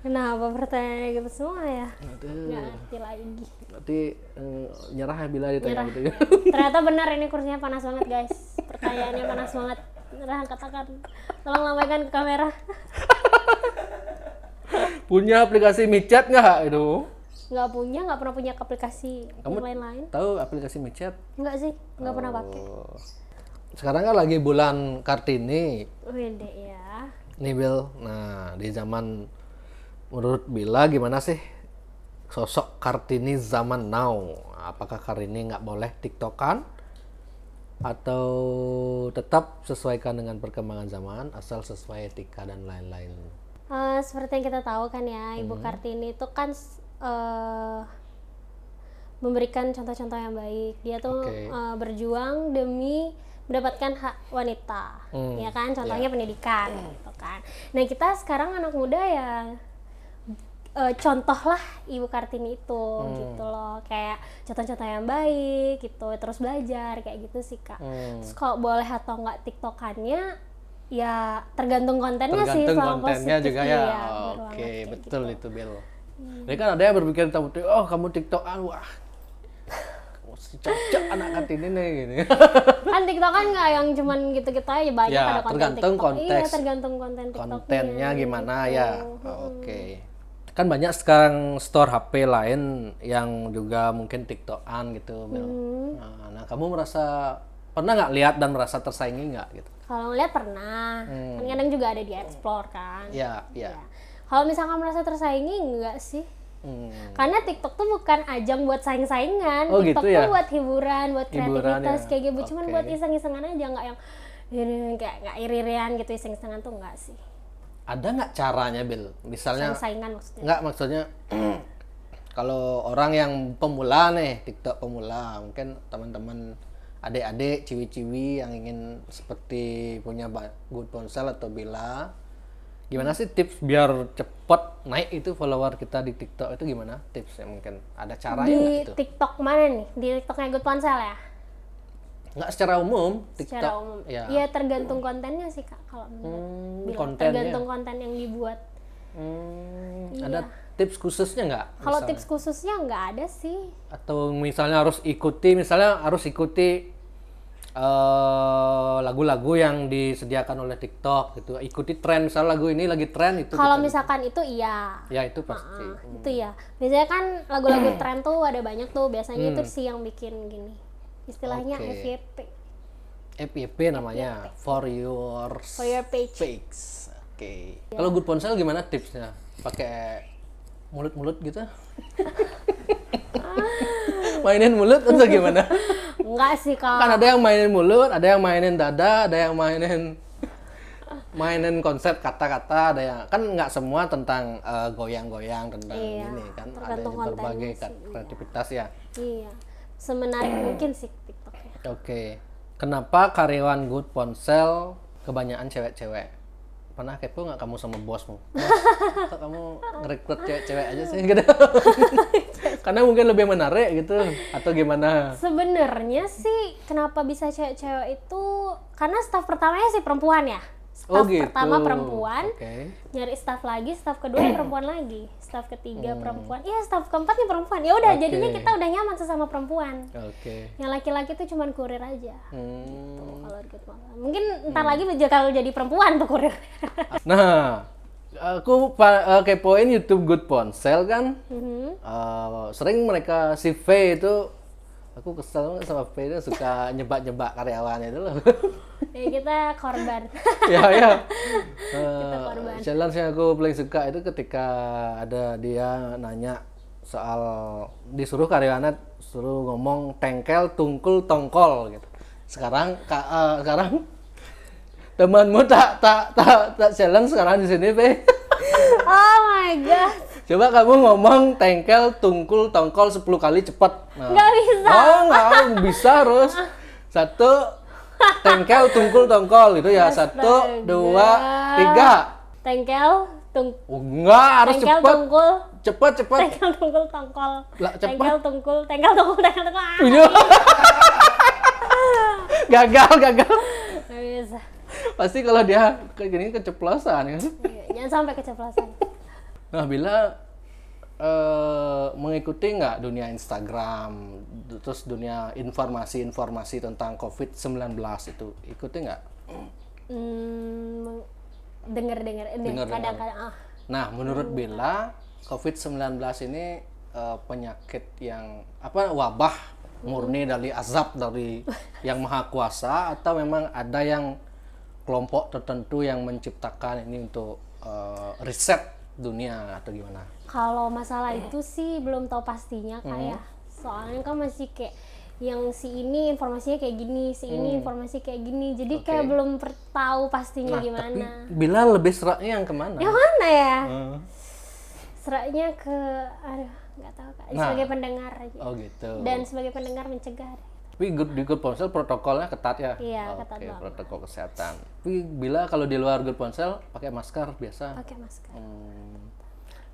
Kenapa pertanyaannya gitu semua ya? Aduh. Nggak ngerti lagi. Berarti nyerah ya Bila ditanya Nyerah. gitu. Ternyata benar ini kursinya panas banget guys. Pertanyaannya panas banget. Nyerah katakan. Tolong lambaikan ke kamera. Punya aplikasi micet nggak itu? Nggak punya, nggak pernah punya aplikasi Kamu yang lain-lain. tahu aplikasi micet? Nggak sih, nggak pernah pakai. Sekarang kan lagi bulan Kartini Wede ya. nih Bil. Nah di zaman menurut Bila gimana sih sosok Kartini zaman now? Apakah Kartini nggak boleh tiktokan atau tetap sesuaikan dengan perkembangan zaman asal sesuai etika dan lain-lain? Seperti yang kita tahu kan ya, Ibu Kartini itu kan memberikan contoh-contoh yang baik. Dia tuh Oke. berjuang demi mendapatkan hak wanita, ya kan? Contohnya pendidikan, gitu kan. Nah kita sekarang anak muda ya contohlah Ibu Kartini itu, gitu loh. Kayak contoh-contoh yang baik, gitu. Terus belajar kayak gitu sih kak. Terus kalau boleh atau nggak tiktokannya, ya tergantung kontennya sih. Tergantung selama kontennya positif, juga ya. iya, bener banget, Oke, kayak betul gitu. itu Bil. Jadi kan ada yang berpikir oh kamu tiktokan wah. Cocok anak Kartini nih gini. Kan TikTok kan nggak yang cuman gitu-gitu aja, banyak Ya, ada konten tergantung TikTok. konteks. Iya, tergantung konten TikToknya. Kontennya gimana gitu. ya. Oke. Kan banyak sekarang store HP lain yang juga mungkin TikTokan gitu, Bil. Nah, kamu merasa pernah nggak lihat dan merasa tersaingi nggak gitu? Kalau ngeliat pernah, kan kadang juga ada di explore kan. Ya, ya. Kalau misalkan merasa tersaingi enggak sih? Karena TikTok tuh bukan ajang buat saing-saingan. Oh, TikTok gitu ya? tuh buat hiburan, buat Hiburan kreativitas ya? kayak gitu. Cuman Oke. buat iseng-isengan aja, nggak yang ini kayak nggak iri-irian gitu, iseng-isengan tuh enggak sih. Ada nggak caranya, Bil? Misalnya Saing-saingan maksudnya. nggak maksudnya kalau orang yang pemula nih, TikTok pemula, mungkin teman-teman adik-adik, ciwi-ciwi yang ingin seperti punya Good Ponsel atau Bila, gimana sih tips biar cepet naik itu follower kita di TikTok itu gimana? Tipsnya mungkin ada caranya nggak Di itu? TikTok mana nih? Di TikToknya Good Ponsel ya? Nggak secara umum, TikTok. Secara umum. Ya. Ya tergantung kontennya sih kak kalau menurut Bila. kontennya. Tergantung konten yang dibuat. Ada tips khususnya nggak? Kalau misalnya? tips khususnya nggak ada sih. Atau misalnya harus ikuti lagu-lagu yang disediakan oleh TikTok gitu, ikuti tren, misalnya lagu ini lagi tren itu Kalau kita- misalkan itu iya. ya itu pasti. Itu ya. Biasanya kan lagu-lagu tren tuh ada banyak tuh. Biasanya itu sih yang bikin gini. Istilahnya Oke. FYP. FYP namanya for your For your page. Oke. Kalau Good Ponsel gimana tipsnya? Pakai mulut-mulut gitu? Mainin mulut atau gimana? Enggak sih Kak. Kan ada yang mainin mulut, ada yang mainin dada, ada yang mainin konsep kata-kata, ada yang kan nggak semua tentang goyang-goyang tentang Iya, ini kan, ada tergantung yang berbagai kontennya sih, kreativitas ya. Iya. Semenarik mungkin sih TikTok ya. Oke. Kenapa karyawan Good Ponsel kebanyakan cewek-cewek? Pernah kepo nggak kamu sama bosmu? Kok kamu ngerekrut cewek-cewek aja sih gitu? Karena mungkin lebih menarik gitu atau gimana? Sebenarnya sih kenapa bisa cewek-cewek itu karena staff pertamanya sih perempuan ya. Staff pertama perempuan, nyari staff lagi, staff kedua perempuan lagi, staff ketiga perempuan, iya staff keempatnya perempuan. Ya udah jadinya kita udah nyaman sesama perempuan. Yang laki-laki tuh cuman kurir aja. Gitu, kalau gitu. Mungkin ntar lagi kalau jadi perempuan tuh kurir. Nah, aku kepoin YouTube Good Ponsel kan, sering mereka si V itu, aku kesel sama V itu suka nyebak-nyebak karyawan itu loh. Ya kita korban. Ya. Kita korban. Challenge yang aku paling suka itu ketika ada dia nanya soal disuruh karyawannya suruh ngomong tengkel, tungkul, tongkol gitu. Sekarang temanmu tak challenge sekarang di sini, Pe. Oh my god. Coba kamu ngomong tengkel, tungkul, tongkol 10 kali cepat. Nggak bisa. Oh, nggak bisa harus. 1 tengkel, tungkul, tongkol gitu ya. 1, 2, 3. Tengkel, Enggak, harus tengkel, cepat. tungkul. Cepat. Tengkel, tungkul, tongkol. Lah, cepat. Tengkel, tungkul, tengkel, tungkul, tengkel, tungkul. Iya. Gagal. Nggak bisa. Pasti kalau dia kayak gini keceplosan kan. Iya, jangan sampai keceplosan. Nah, Bila mengikuti nggak dunia Instagram, terus dunia informasi tentang COVID-19 itu, ikuti nggak? Dengar kadang-kadang. Nah, menurut Bila, COVID-19 ini penyakit yang wabah murni dari azab dari yang maha kuasa, atau memang ada yang kelompok tertentu yang menciptakan ini untuk riset dunia atau gimana? Kalau masalah itu sih belum tahu pastinya kayak soalnya kan masih kayak yang si ini informasinya kayak gini, si ini informasi kayak gini, jadi kayak belum tahu pastinya gimana. Tapi Bila lebih seraknya yang kemana? Yang mana ya? Seraknya ke, nggak tahu Kak. Sebagai pendengar aja. Oh gitu. Dan sebagai pendengar mencegah. Tapi di Good Ponsel protokolnya ketat ya? Iya, ketat banget. Protokol kesehatan. Tapi Bila kalau di luar Good Ponsel pakai masker biasa? Pakai masker.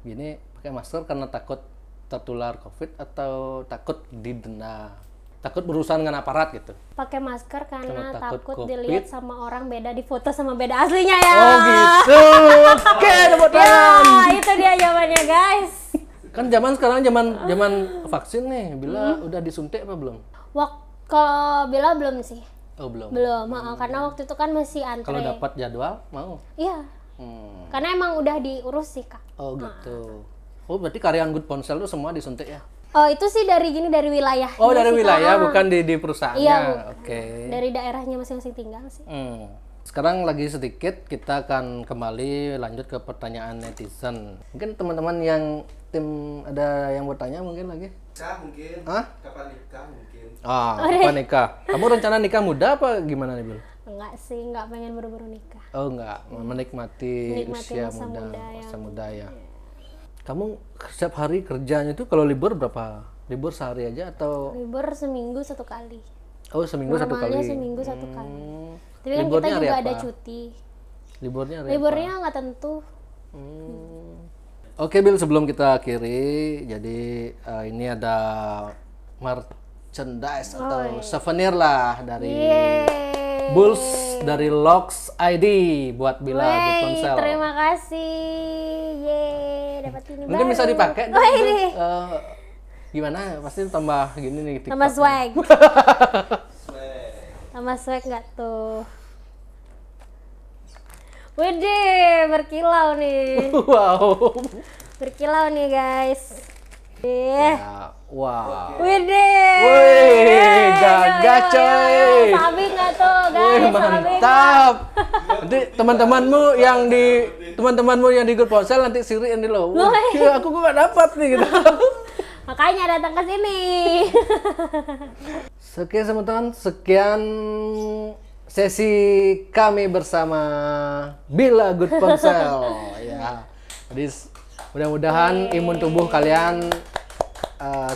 Gini pakai masker karena takut tertular COVID atau takut didenda? Takut berurusan dengan aparat gitu? Pakai masker karena takut COVID. dilihat sama orang beda di foto sama beda aslinya ya. Oh gitu. Oke, tepuk tangan. Ya, itu dia jawabannya guys. Kan sekarang zaman vaksin nih. Bila udah disuntik apa belum? Kalau Bila belum sih. Oh belum. Belum, karena waktu itu kan masih antre. Kalau dapat jadwal mau? Iya. Karena emang udah diurus sih Kak. Oh gitu. Oh berarti karyawan Good Ponsel itu semua disuntik ya? Oh itu sih dari wilayah. Oh dari wilayah, bukan di perusahaannya. Iya. Oke. Dari daerahnya masing-masing tinggal sih. Sekarang lagi sedikit kita akan kembali lanjut ke pertanyaan netizen. Mungkin teman-teman yang tim ada yang bertanya mungkin lagi? Nikah mungkin. Hah? Kapan nikah mungkin. Kapan nikah? Kamu rencana nikah muda apa gimana nih, Bil? Enggak sih, enggak pengen buru-buru nikah. Oh enggak, menikmati usia masa muda ya. Kamu setiap hari kerjanya itu kalau libur berapa? Libur sehari aja atau? Libur seminggu 1 kali. Oh seminggu 1 kali. Normalnya seminggu 1 kali. Tapi kan Liburnya kita juga hari ada apa? cuti. Liburnya Liburnya nggak tentu. Oke Bil, sebelum kita akhiri, jadi ini ada merchandise atau souvenir lah dari Bulls dari Locks ID buat Bila Good Ponsel. Terima kasih. Dapat ini Mungkin baru. bisa dipakai. Ini. Gimana? Pasti tambah gini nih. Tambah TikTok. swag. Tambah swag nggak tuh? Widih, berkilau nih. Wow. Berkilau nih guys. Ya, wow. Widih. Wih, gagah coy. Sabi nggak tuh guys? Mantap. Nanti teman-temanmu yang di grup ponsel nanti siriin di lo. Ya, aku kok gak dapat nih gitu. Makanya datang ke sini. Sekian teman-teman, sekian sesi kami bersama Bila Good Ponsel. Ya. Jadi mudah-mudahan imun tubuh kalian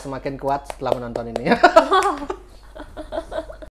semakin kuat setelah menonton ini.